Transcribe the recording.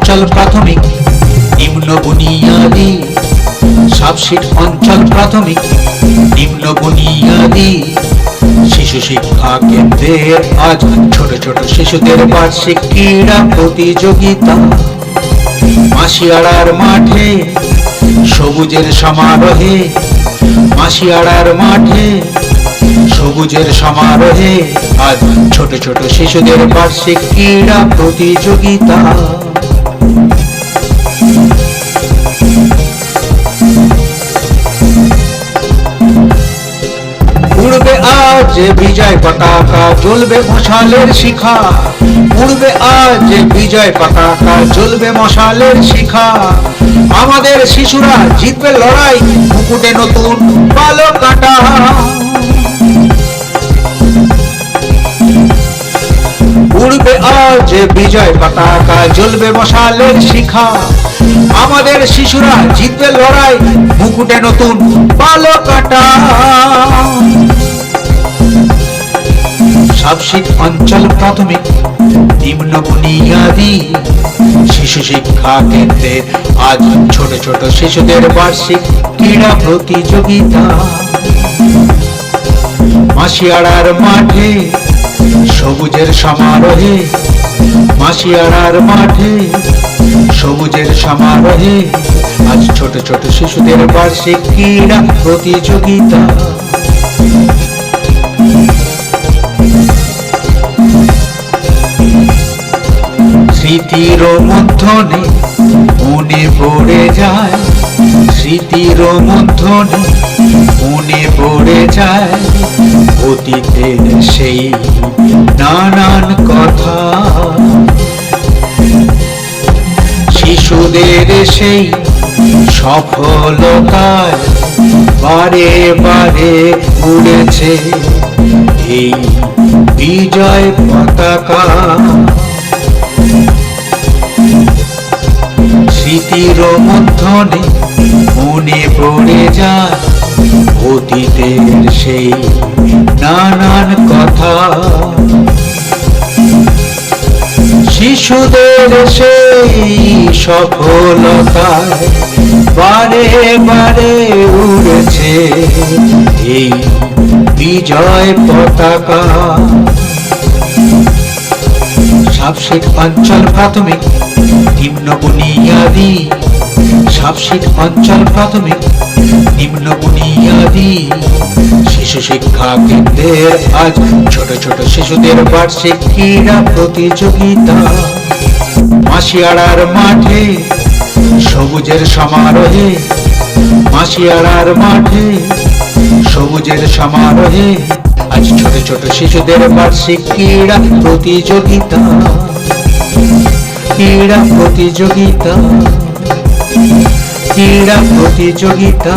অঞ্চল প্রাথমিক নিম্ন বুনিয়াদি, সাবশিট অঞ্চল প্রাথমিক নিম্ন বুনিয়াদি শিশু শিক্ষা কেন্দ্রের আজ ছোট ছোট শিশুদের বার্ষিক ক্রীড়া প্রতিযোগিতা। মাসিয়াড়ার মাঠে সবুজের সমারোহে, মাসিয়াড়ার মাঠে সবুজের সমারোহে আজ ছোট ছোট শিশুদের বার্ষিক ক্রীড়া প্রতিযোগিতা। উড়বে আজ বিজয় পতাকা, জ্বলবে মশালের শিখা। উড়বে আজ বিজয় পতাকা, জ্বলবে মশালের শিখা। আমাদের শিশুরা জিতবে লড়াই, মুকুটে নতুন পালক কাটা। উড়বে আজ বিজয় পতাকা, জ্বলবে মশালের শিখা। আমাদের শিশুরা জিতবে লড়াই, মুকুটে নতুন পালক কাটা। সাবশিট অঞ্চল প্রাথমিক নিম্ন বুনিয়াদি শিশু শিক্ষা কেন্দ্রের আজ ছোট ছোট শিশুদের বার্ষিক ক্রীড়া প্রতিযোগিতা। মাসিয়াড়ার মাঠে সবুজের সমারোহে, মাসিয়াড়ার মাঠে সবুজের সমারোহে আজ ছোট ছোট শিশুদের বার্ষিক ক্রীড়া প্রতিযোগিতা। স্মৃতির মধ্যে মনে পড়ে যায়, স্মৃতির মধ্যে মনে পড়ে যায় অতীতের সেই নানান কথা। শিশুদের সেই সফলতায় বারে বারে উড়েছে এই বিজয় পতাকা। স্মৃতির মধ্যে মনে পড়ে যায় অতীতের সেই নানান কথা। শিশুদের সেই সফলতায় বারে বারে উড়েছে এই বিজয় পতাকা। সাবশিট অঞ্চল প্রাথমিক নিম্ন বুনিয়াদি, সাবশিট অঞ্চল প্রাথমিক নিম্ন বুনিয়াদি শিশু শিক্ষা কেন্দ্রের আজ ছোট ছোট শিশুদের বার্ষিক ক্রীড়া প্রতিযোগিতা। মাসিয়াড়ার মাঠে সবুজের সমারোহে, মাসিয়াড়ার মাঠে সবুজের সমারোহে আজ ছোট ছোট শিশুদের বার্ষিক ক্রীড়া প্রতিযোগিতা। ক্রীড়া প্রতিযোগিতা, ক্রীড়া প্রতিযোগিতা।